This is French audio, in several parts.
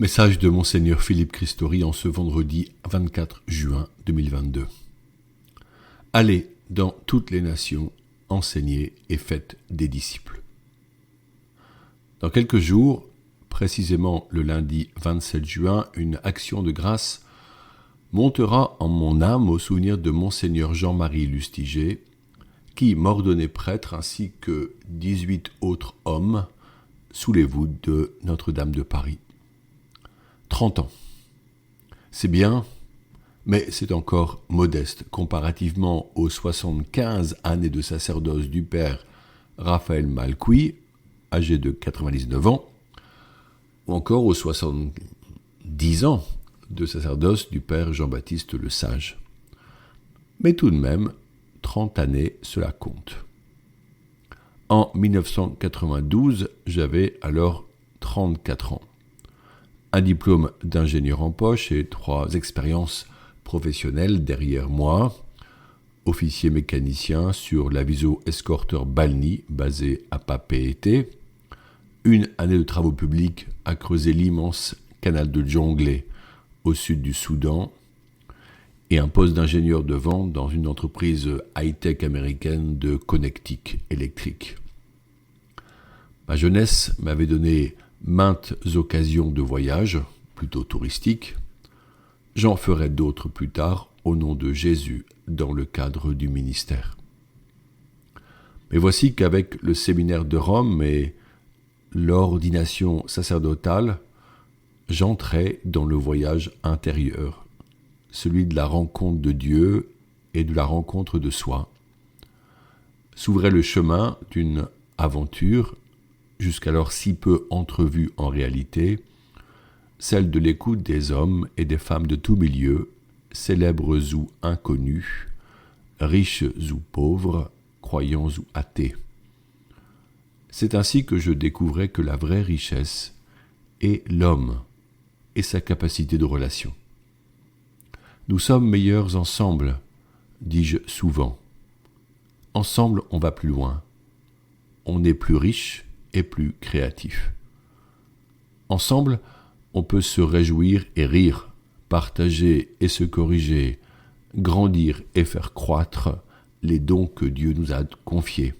Message de Monseigneur Philippe Christori en ce vendredi 24 juin 2022. Allez dans toutes les nations, enseignez et faites des disciples. Dans quelques jours, précisément le lundi 27 juin, une action de grâce montera en mon âme au souvenir de Monseigneur Jean-Marie Lustiger, qui m'ordonnait prêtre ainsi que 18 autres hommes sous les voûtes de Notre-Dame de Paris. 30 ans. C'est bien, mais c'est encore modeste comparativement aux 75 années de sacerdoce du père Raphaël Malqui, âgé de 99 ans, ou encore aux 70 ans de sacerdoce du père Jean-Baptiste Le Sage. Mais tout de même, 30 années, cela compte. En 1992, j'avais alors 34 ans. Un diplôme d'ingénieur en poche et 3 expériences professionnelles derrière moi. Officier mécanicien sur l'aviso escorteur Balny, basé à Papeete. Une année de travaux publics à creuser l'immense canal de Jonglei au sud du Soudan. Et un poste d'ingénieur de vente dans une entreprise high-tech américaine de connectique électrique. Ma jeunesse m'avait donné maintes occasions de voyage, plutôt touristiques. J'en ferai d'autres plus tard au nom de Jésus dans le cadre du ministère. Mais voici qu'avec le séminaire de Rome et l'ordination sacerdotale, j'entrais dans le voyage intérieur, celui de la rencontre de Dieu et de la rencontre de soi. S'ouvrait le chemin d'une aventure jusqu'alors si peu entrevue en réalité, celle de l'écoute des hommes et des femmes de tout milieu, célèbres ou inconnus, riches ou pauvres, croyants ou athées. C'est ainsi que je découvrais que la vraie richesse est l'homme et sa capacité de relation. Nous sommes meilleurs ensemble, dis-je souvent. Ensemble, on va plus loin. On est plus riche et plus créatif. Ensemble, on peut se réjouir et rire, partager et se corriger, grandir et faire croître les dons que Dieu nous a confiés.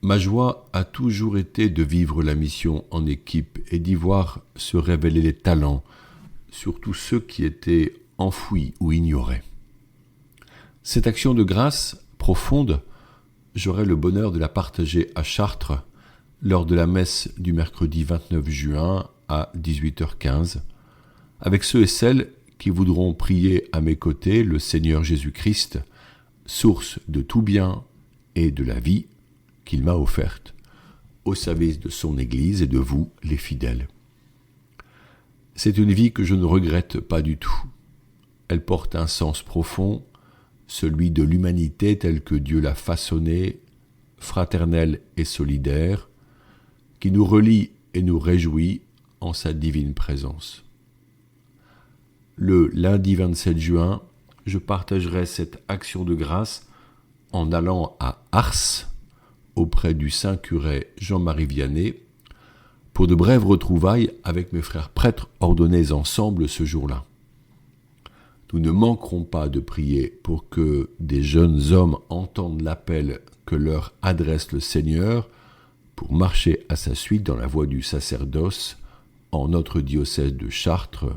Ma joie a toujours été de vivre la mission en équipe et d'y voir se révéler les talents, surtout ceux qui étaient enfouis ou ignorés. Cette action de grâce profonde, j'aurai le bonheur de la partager à Chartres lors de la messe du mercredi 29 juin à 18h15, avec ceux et celles qui voudront prier à mes côtés le Seigneur Jésus-Christ, source de tout bien et de la vie qu'il m'a offerte, au service de son Église et de vous, les fidèles. C'est une vie que je ne regrette pas du tout. Elle porte un sens profond, celui de l'humanité telle que Dieu l'a façonnée, fraternelle et solidaire, qui nous relie et nous réjouit en sa divine présence. Le lundi 27 juin, je partagerai cette action de grâce en allant à Ars, auprès du saint curé Jean-Marie Vianney, pour de brèves retrouvailles avec mes frères prêtres ordonnés ensemble ce jour-là. Nous ne manquerons pas de prier pour que des jeunes hommes entendent l'appel que leur adresse le Seigneur pour marcher à sa suite dans la voie du sacerdoce en notre diocèse de Chartres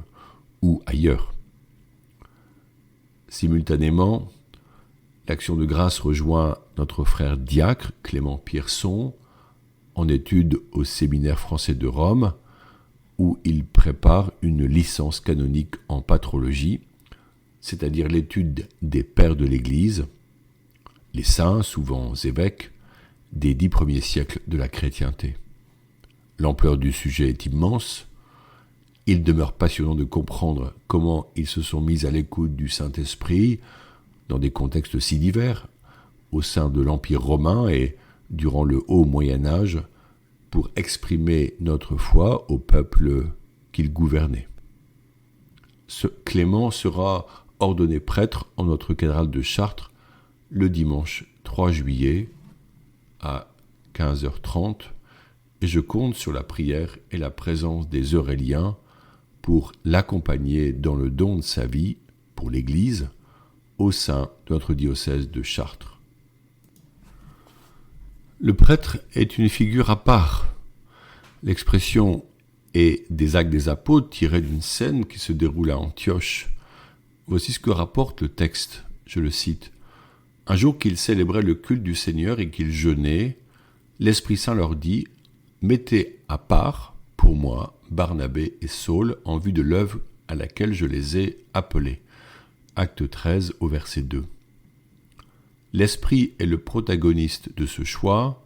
ou ailleurs. Simultanément, l'action de grâce rejoint notre frère diacre Clément Pierson en études au séminaire français de Rome où il prépare une licence canonique en patrologie, c'est-à-dire l'étude des pères de l'Église, les saints, souvent évêques, des 10 premiers siècles de la chrétienté. L'ampleur du sujet est immense. Il demeure passionnant de comprendre comment ils se sont mis à l'écoute du Saint-Esprit dans des contextes si divers, au sein de l'Empire romain et durant le Haut Moyen-Âge, pour exprimer notre foi au peuple qu'il gouvernait. Ce Clément sera ordonné prêtre en notre cathédrale de Chartres le dimanche 3 juillet à 15h30 et je compte sur la prière et la présence des Euréliens pour l'accompagner dans le don de sa vie pour l'Église au sein de notre diocèse de Chartres. Le prêtre est une figure à part. L'expression est des Actes des Apôtres tirée d'une scène qui se déroule à Antioche. Voici ce que rapporte le texte, je le cite. « Un jour qu'ils célébraient le culte du Seigneur et qu'ils jeûnaient, l'Esprit Saint leur dit « Mettez à part, pour moi, Barnabé et Saul, en vue de l'œuvre à laquelle je les ai appelés. » Acte 13 au verset 2. L'Esprit est le protagoniste de ce choix,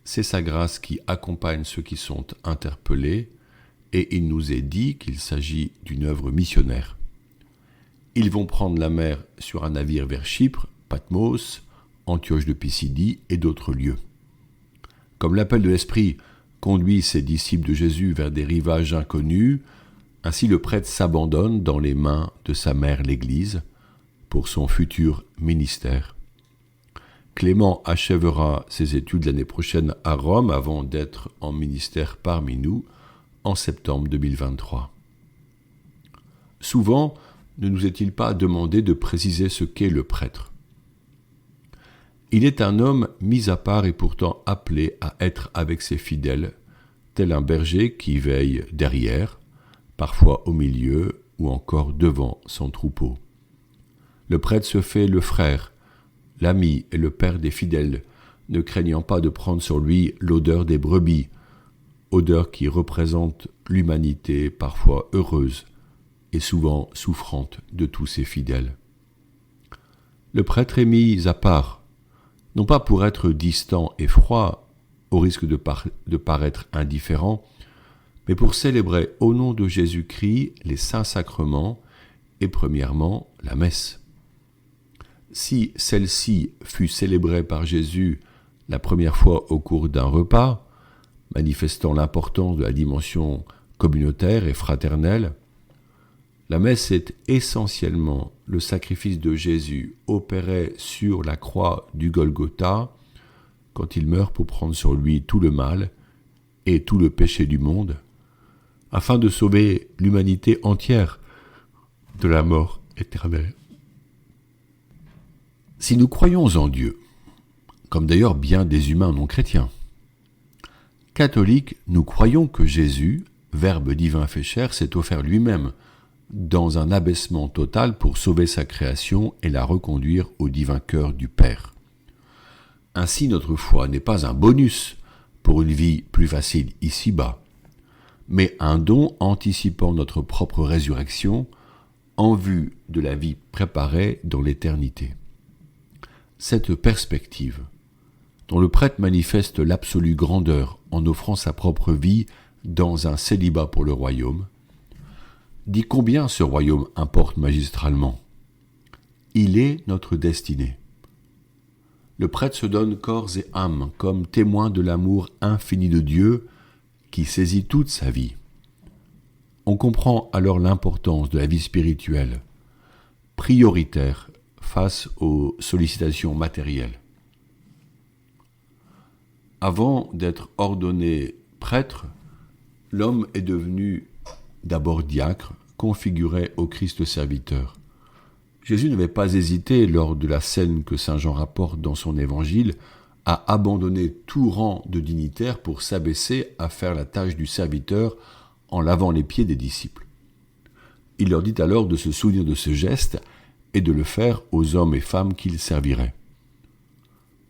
c'est sa grâce qui accompagne ceux qui sont interpellés, et il nous est dit qu'il s'agit d'une œuvre missionnaire. Ils vont prendre la mer sur un navire vers Chypre, Patmos, Antioche de Pisidie et d'autres lieux. Comme l'appel de l'Esprit conduit ses disciples de Jésus vers des rivages inconnus, ainsi le prêtre s'abandonne dans les mains de sa mère l'Église pour son futur ministère. Clément achèvera ses études l'année prochaine à Rome avant d'être en ministère parmi nous en septembre 2023. Souvent, ne nous est-il pas demandé de préciser ce qu'est le prêtre ? Il est un homme mis à part et pourtant appelé à être avec ses fidèles, tel un berger qui veille derrière, parfois au milieu ou encore devant son troupeau. Le prêtre se fait le frère, l'ami et le père des fidèles, ne craignant pas de prendre sur lui l'odeur des brebis, odeur qui représente l'humanité parfois heureuse et souvent souffrante de tous ses fidèles. Le prêtre est mis à part, non pas pour être distant et froid, au risque de paraître indifférent, mais pour célébrer au nom de Jésus-Christ les saints sacrements et premièrement la messe. Si celle-ci fut célébrée par Jésus la première fois au cours d'un repas, manifestant l'importance de la dimension communautaire et fraternelle, la messe est essentiellement le sacrifice de Jésus opéré sur la croix du Golgotha quand il meurt pour prendre sur lui tout le mal et tout le péché du monde, afin de sauver l'humanité entière de la mort éternelle. Si nous croyons en Dieu, comme d'ailleurs bien des humains non chrétiens, catholiques, nous croyons que Jésus, Verbe divin fait chair, s'est offert lui-même dans un abaissement total pour sauver sa création et la reconduire au divin cœur du Père. Ainsi, notre foi n'est pas un bonus pour une vie plus facile ici-bas, mais un don anticipant notre propre résurrection en vue de la vie préparée dans l'éternité. Cette perspective, dont le prêtre manifeste l'absolue grandeur en offrant sa propre vie dans un célibat pour le royaume, dit combien ce royaume importe magistralement. Il est notre destinée. Le prêtre se donne corps et âme comme témoin de l'amour infini de Dieu qui saisit toute sa vie. On comprend alors l'importance de la vie spirituelle, prioritaire face aux sollicitations matérielles. Avant d'être ordonné prêtre, l'homme est devenu d'abord diacre, configuré au Christ serviteur. Jésus n'avait pas hésité, lors de la scène que saint Jean rapporte dans son évangile, à abandonner tout rang de dignitaire pour s'abaisser à faire la tâche du serviteur en lavant les pieds des disciples. Il leur dit alors de se souvenir de ce geste et de le faire aux hommes et femmes qu'il servirait.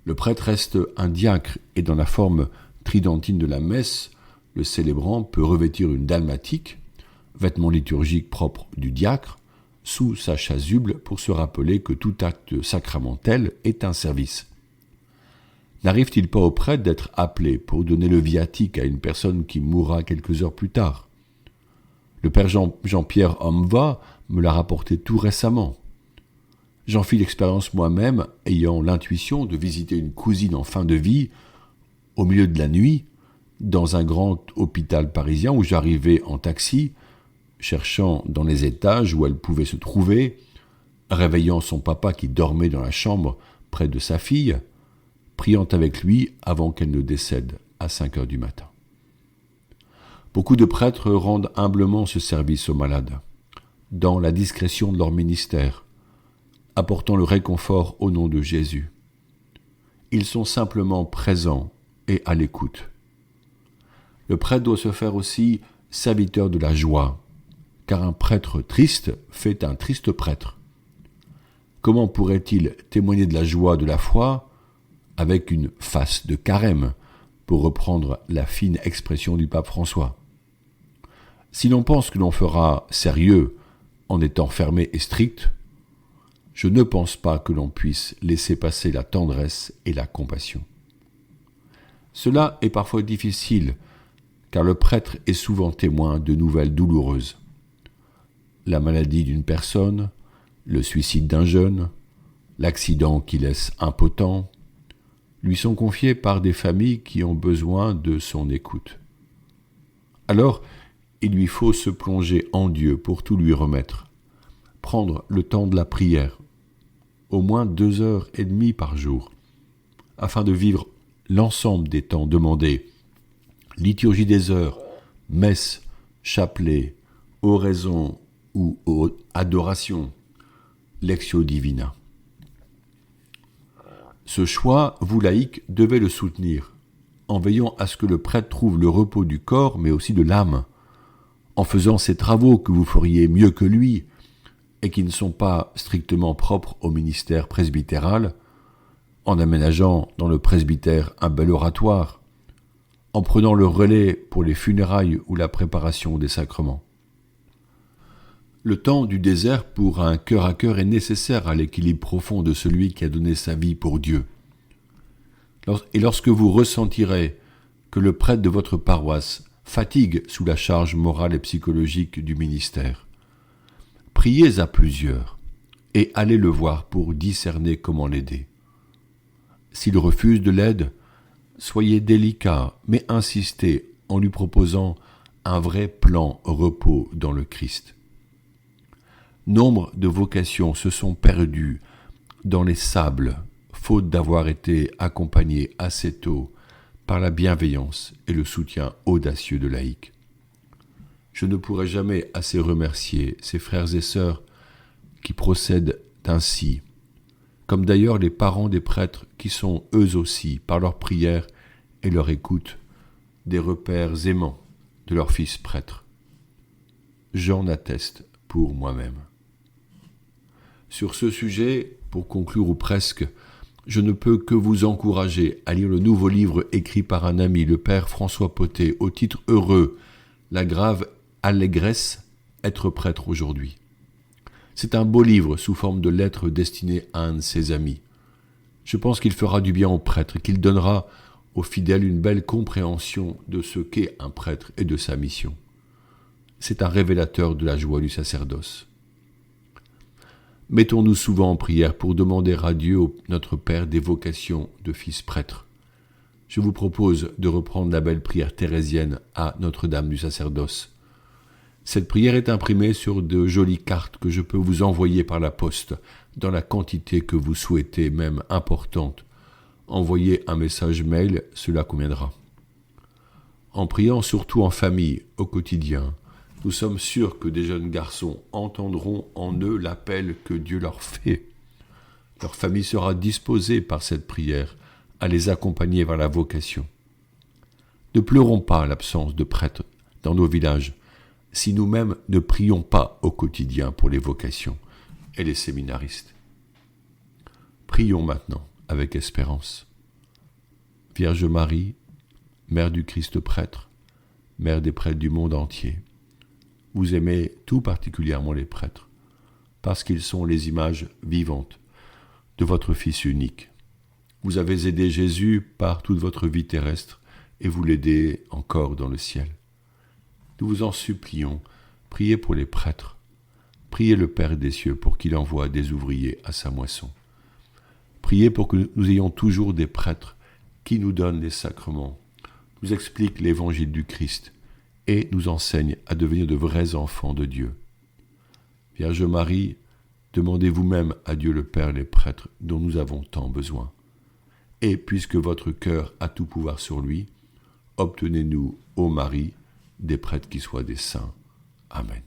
Le prêtre reste un diacre et dans la forme tridentine de la messe, le célébrant peut revêtir une dalmatique, vêtement liturgique propre du diacre, sous sa chasuble pour se rappeler que tout acte sacramentel est un service. N'arrive-t-il pas au prêtre d'être appelé pour donner le viatique à une personne qui mourra quelques heures plus tard ? Le père Jean-Pierre Homva me l'a rapporté tout récemment. J'en fis l'expérience moi-même, ayant l'intuition de visiter une cousine en fin de vie, au milieu de la nuit, dans un grand hôpital parisien où j'arrivais en taxi, cherchant dans les étages où elle pouvait se trouver, réveillant son papa qui dormait dans la chambre près de sa fille, priant avec lui avant qu'elle ne décède à 5 heures du matin. Beaucoup de prêtres rendent humblement ce service aux malades, dans la discrétion de leur ministère, apportant le réconfort au nom de Jésus. Ils sont simplement présents et à l'écoute. Le prêtre doit se faire aussi serviteur de la joie, car un prêtre triste fait un triste prêtre. Comment pourrait-il témoigner de la joie de la foi avec une face de carême, pour reprendre la fine expression du pape François? Si l'on pense que l'on fera sérieux en étant fermé et strict, je ne pense pas que l'on puisse laisser passer la tendresse et la compassion. Cela est parfois difficile, car le prêtre est souvent témoin de nouvelles douloureuses. La maladie d'une personne, le suicide d'un jeune, l'accident qui laisse impotent, lui sont confiés par des familles qui ont besoin de son écoute. Alors, il lui faut se plonger en Dieu pour tout lui remettre, prendre le temps de la prière, au moins 2h30 par jour, afin de vivre l'ensemble des temps demandés, liturgie des heures, messe, chapelet, oraison ou adoration, lectio divina. Ce choix, vous laïcs, devez le soutenir, en veillant à ce que le prêtre trouve le repos du corps, mais aussi de l'âme, en faisant ces travaux que vous feriez mieux que lui, et qui ne sont pas strictement propres au ministère presbytéral, en aménageant dans le presbytère un bel oratoire, en prenant le relais pour les funérailles ou la préparation des sacrements. Le temps du désert pour un cœur à cœur est nécessaire à l'équilibre profond de celui qui a donné sa vie pour Dieu. Et lorsque vous ressentirez que le prêtre de votre paroisse fatigue sous la charge morale et psychologique du ministère, priez à plusieurs et allez le voir pour discerner comment l'aider. S'il refuse de l'aide, soyez délicat, mais insistez en lui proposant un vrai plan repos dans le Christ. Nombre de vocations se sont perdues dans les sables, faute d'avoir été accompagnées assez tôt par la bienveillance et le soutien audacieux de laïcs. Je ne pourrai jamais assez remercier ces frères et sœurs qui procèdent ainsi, comme d'ailleurs les parents des prêtres qui sont eux aussi, par leur prière et leur écoute, des repères aimants de leurs fils prêtres. J'en atteste pour moi-même. Sur ce sujet, pour conclure ou presque, je ne peux que vous encourager à lire le nouveau livre écrit par un ami, le père François Potet, au titre heureux, La grave allégresse, être prêtre aujourd'hui. C'est un beau livre sous forme de lettres destinées à un de ses amis. Je pense qu'il fera du bien aux prêtres, qu'il donnera aux fidèles une belle compréhension de ce qu'est un prêtre et de sa mission. C'est un révélateur de la joie du sacerdoce. Mettons-nous souvent en prière pour demander à Dieu, notre Père, des vocations de fils prêtres. Je vous propose de reprendre la belle prière thérésienne à Notre-Dame du sacerdoce. Cette prière est imprimée sur de jolies cartes que je peux vous envoyer par la poste, dans la quantité que vous souhaitez, même importante. Envoyez un message mail, cela conviendra. En priant surtout en famille, au quotidien, nous sommes sûrs que des jeunes garçons entendront en eux l'appel que Dieu leur fait. Leur famille sera disposée par cette prière à les accompagner vers la vocation. Ne pleurons pas l'absence de prêtres dans nos villages si nous-mêmes ne prions pas au quotidien pour les vocations et les séminaristes. Prions maintenant avec espérance. Vierge Marie, Mère du Christ prêtre, Mère des prêtres du monde entier, vous aimez tout particulièrement les prêtres, parce qu'ils sont les images vivantes de votre Fils unique. Vous avez aidé Jésus par toute votre vie terrestre, et vous l'aidez encore dans le ciel. Nous vous en supplions, priez pour les prêtres, priez le Père des cieux pour qu'il envoie des ouvriers à sa moisson. Priez pour que nous ayons toujours des prêtres qui nous donnent les sacrements, nous expliquent l'évangile du Christ, et nous enseigne à devenir de vrais enfants de Dieu. Vierge Marie, demandez vous-même à Dieu le Père les prêtres dont nous avons tant besoin. Et puisque votre cœur a tout pouvoir sur lui, obtenez-nous, ô Marie, des prêtres qui soient des saints. Amen.